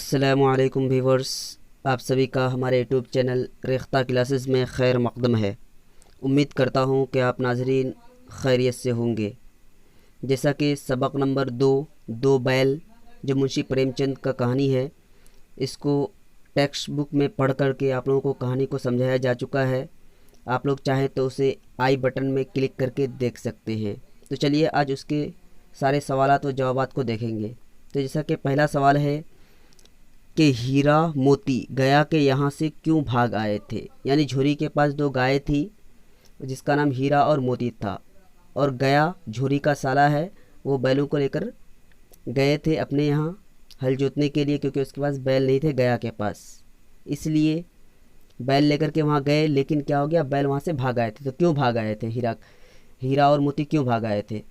अस्सलामुअलैकुम व्यूवर्स, आप सभी का हमारे यूट्यूब चैनल रेख्ता क्लासेस में खैर मक़दम है। उम्मीद करता हूँ कि आप नाज़रीन खैरियत से होंगे। जैसा कि सबक नंबर 2 बैल जो मुंशी प्रेमचंद का कहानी है, इसको टेक्स्ट बुक में पढ़ कर के आप लोगों को कहानी को समझाया जा चुका है। आप लोग चाहें तो उसे आई बटन में क्लिक करके देख सकते हैं। तो चलिए आज उसके सारे सवालात व जवाबात को देखेंगे। तो जैसा कि पहला सवाल है कि हीरा मोती गया के यहाँ से क्यों भाग आए थे। यानी झोरी के पास 2 गायें थी जिसका नाम हीरा और मोती था, और गया झोरी का साला है, वो बैलों को लेकर गए थे अपने यहाँ हल जोतने के लिए, क्योंकि उसके पास बैल नहीं थे गया के पास, इसलिए बैल लेकर के वहाँ गए। लेकिन क्या हो गया, बैल वहाँ से भाग आए थे। तो क्यों भाग आए थे, हीरा और मोती क्यों भाग आए थे?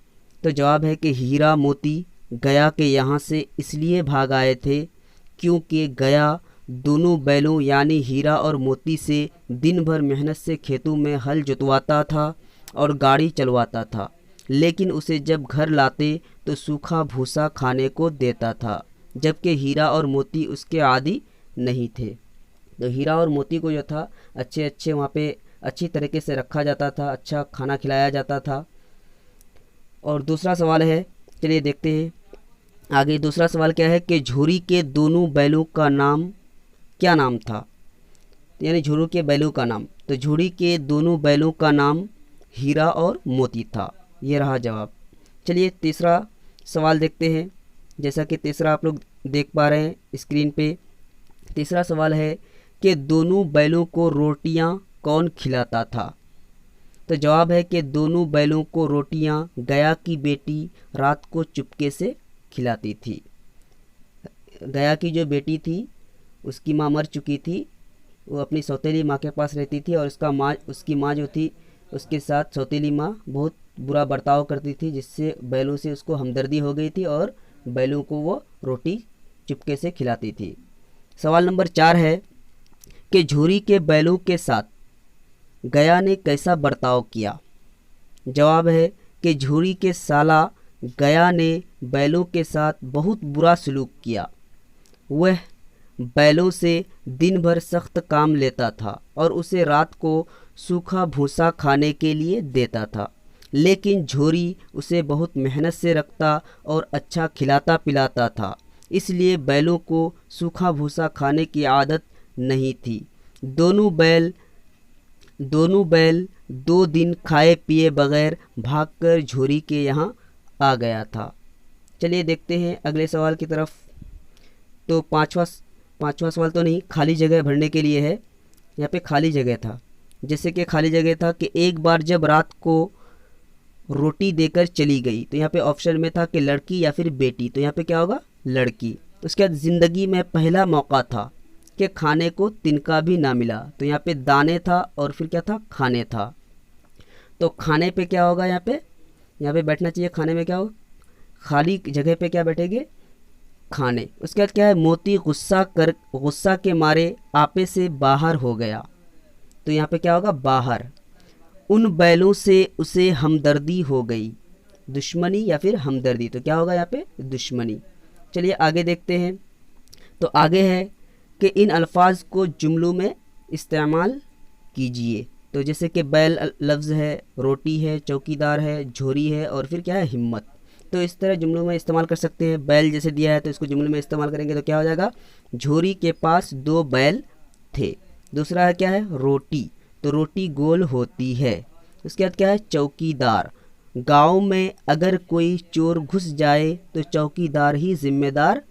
तो जवाब है कि हीरा मोती गया के यहाँ से इसलिए भाग आए थे क्योंकि गया दोनों बैलों यानी हीरा और मोती से दिन भर मेहनत से खेतों में हल जुतवाता था और गाड़ी चलवाता था, लेकिन उसे जब घर लाते तो सूखा भूसा खाने को देता था, जबकि हीरा और मोती उसके आदी नहीं थे। तो हीरा और मोती को जो था अच्छे वहाँ पे अच्छी तरीके से रखा जाता था, अच्छा खाना खिलाया जाता था। और दूसरा सवाल है, चलिए देखते हैं आगे। दूसरा सवाल क्या है कि झोरी के दोनों बैलों का नाम क्या नाम था। यानी झोरी के बैलों का नाम, तो झोरी के दोनों बैलों का नाम हीरा और मोती था। ये रहा जवाब। चलिए तीसरा सवाल देखते हैं। जैसा कि तीसरा आप लोग देख पा रहे हैं स्क्रीन पे। तीसरा सवाल है कि दोनों बैलों को रोटियां कौन खिलाता था। तो जवाब है कि दोनों बैलों को रोटियां गया की बेटी रात को चुपके से खिलाती थी। गया की जो बेटी थी उसकी माँ मर चुकी थी, वो अपनी सौतेली माँ के पास रहती थी, और उसकी माँ जो थी उसके साथ सौतेली माँ बहुत बुरा बर्ताव करती थी, जिससे बैलों से उसको हमदर्दी हो गई थी और बैलों को वो रोटी चुपके से खिलाती थी। सवाल नंबर 4 है कि झोरी के बैलों के साथ गया ने कैसा बर्ताव किया। जवाब है कि झोरी के साला गया ने बैलों के साथ बहुत बुरा सलूक किया। वह बैलों से दिन भर सख्त काम लेता था और उसे रात को सूखा भूसा खाने के लिए देता था, लेकिन झोरी उसे बहुत मेहनत से रखता और अच्छा खिलाता पिलाता था, इसलिए बैलों को सूखा भूसा खाने की आदत नहीं थी। दोनों बैल 2 दिन खाए पिए बगैर भागकर झोरी के यहाँ आ गया था। चलिए देखते हैं अगले सवाल की तरफ। तो पांचवा सवाल तो नहीं, खाली जगह भरने के लिए है। यहाँ पे खाली जगह था, जैसे कि खाली जगह था कि एक बार जब रात को रोटी देकर चली गई, तो यहाँ पे ऑप्शन में था कि लड़की या फिर बेटी, तो यहाँ पे क्या होगा, लड़की। उसके बाद ज़िंदगी में पहला मौका था कि खाने को तिनका भी ना मिला, तो यहाँ पे दाने था और फिर क्या था, खाने था। तो खाने पे क्या होगा, यहाँ पे बैठना चाहिए। खाने में क्या होगा, खाली जगह पे क्या बैठेंगे, खाने। उसके बाद क्या है, मोती गुस्सा के मारे आपे से बाहर हो गया, तो यहाँ पे क्या होगा, बाहर। उन बैलों से उसे हमदर्दी हो गई, दुश्मनी या फिर हमदर्दी, तो क्या होगा यहाँ पे, दुश्मनी। चलिए आगे देखते हैं। तो आगे है कि इन अल्फाज को जुमलों में इस्तेमाल कीजिए। तो जैसे कि बैल लफ्ज़ है, रोटी है, चौकीदार है, झोरी है, और फिर क्या है, हिम्मत। तो इस तरह जुमलों में इस्तेमाल कर सकते हैं। बैल जैसे दिया है तो इसको जुमले में इस्तेमाल करेंगे तो क्या हो जाएगा, झोरी के पास 2 बैल थे। दूसरा है क्या है, रोटी, तो रोटी गोल होती है। उसके बाद क्या है, चौकीदार, गांव में अगर कोई चोर घुस जाए तो चौकीदार ही जिम्मेदार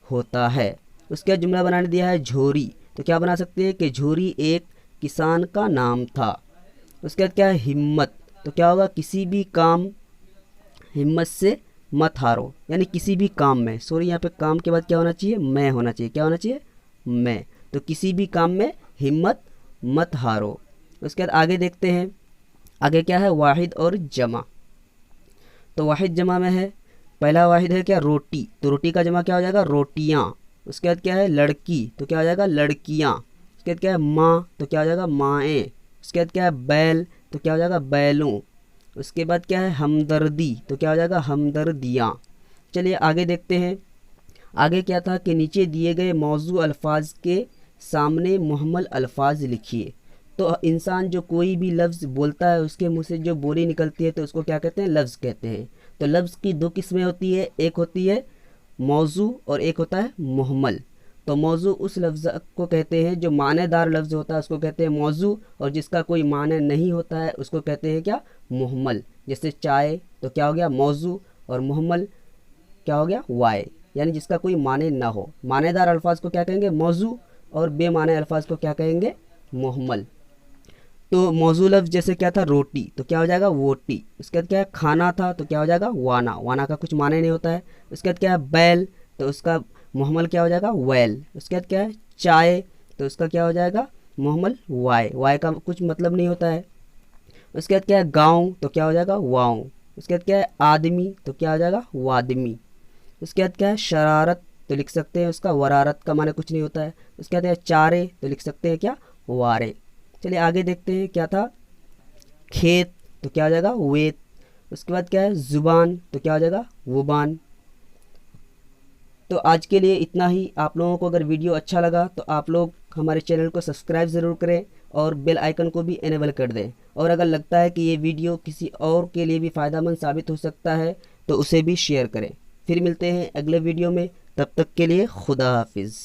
होता है। उसके बाद जुमला बनाने दिया है झोरी, तो क्या बना सकते हैं कि झोरी एक किसान का नाम था। उसके बाद क्या है, हिम्मत, तो क्या होगा, किसी भी काम हिम्मत से मत हारो, यानी किसी भी काम में, सॉरी यहाँ पे काम के बाद क्या होना चाहिए, मैं होना चाहिए। क्या होना चाहिए, मैं। तो किसी भी काम में हिम्मत मत हारो। उसके बाद आगे देखते हैं। आगे क्या है, वाहिद और जमा। तो वाहिद जमा में है, पहला वाहिद है क्या, रोटी, तो रोटी का जमा क्या हो जाएगा, रोटियाँ। उसके बाद क्या है, लड़की, तो क्या हो जाएगा, लड़कियाँ। उसके बाद क्या है, माँ, तो क्या हो जाएगा, माएँ। उसके बाद क्या है, बैल, तो क्या हो जाएगा, बैलों। उसके बाद क्या है, हमदर्दी, तो क्या हो जाएगा, हमदर्दियाँ। चलिए आगे देखते हैं। आगे क्या था कि नीचे दिए गए मौजू अल्फाज के सामने मुहम्मल अल्फाज लिखिए। तो इंसान जो कोई भी लफ्ज़ बोलता है उसके मुंह से जो बोली निकलती है तो उसको क्या कहते हैं, लफ्ज़ कहते हैं। तो लफ्ज़ की दो किस्में होती है, एक होती है मौजू और एक होता है मुहम्मल। तो मौजू उस लफ्ज़ को कहते हैं जो मानेदार लफ्ज़ होता है उसको कहते हैं मौजू, और जिसका कोई माने नहीं होता है उसको कहते हैं क्या, मुहम्मल। जैसे चाय तो क्या हो गया मौजू, और मुहम्मल क्या हो गया वाय, यानी जिसका कोई माने ना हो। मानेदार अल्फाज को क्या कहेंगे मौजू, और बेमाने अल्फाज को क्या कहेंगे मुहम्मल। तो मौजू लफ्ज़ जैसे क्या था रोटी तो क्या हो जाएगा वोटी। उसके बाद क्या है खाना था तो क्या हो जाएगा वाना, वाना का कुछ माने नहीं होता है। उसके बाद क्या है बैल तो उसका मुहम्मल क्या हो जाएगा वैल। उसके बाद क्या है चाय तो उसका क्या हो जाएगा मुहम्मल वाय, वाय का कुछ मतलब नहीं होता है। उसके बाद क्या है गाँव तो क्या हो जाएगा वाँव। उसके बाद क्या है आदमी तो क्या हो जाएगा वादमी। उसके बाद क्या है शरारत तो लिख सकते हैं उसका वरारत का माने कुछ नहीं होता है। उसके बाद है चारे तो लिख सकते हैं क्या वारे। चलिए आगे देखते हैं क्या था, खेत तो क्या हो जाएगा वेत। उसके बाद क्या है ज़ुबान तो क्या हो जाएगा वुबान। तो आज के लिए इतना ही। आप लोगों को अगर वीडियो अच्छा लगा तो आप लोग हमारे चैनल को सब्सक्राइब ज़रूर करें और बेल आइकन को भी इनेबल कर दें। और अगर लगता है कि ये वीडियो किसी और के लिए भी फ़ायदेमंद साबित हो सकता है तो उसे भी शेयर करें। फिर मिलते हैं अगले वीडियो में, तब तक के लिए खुदा हाफिज़।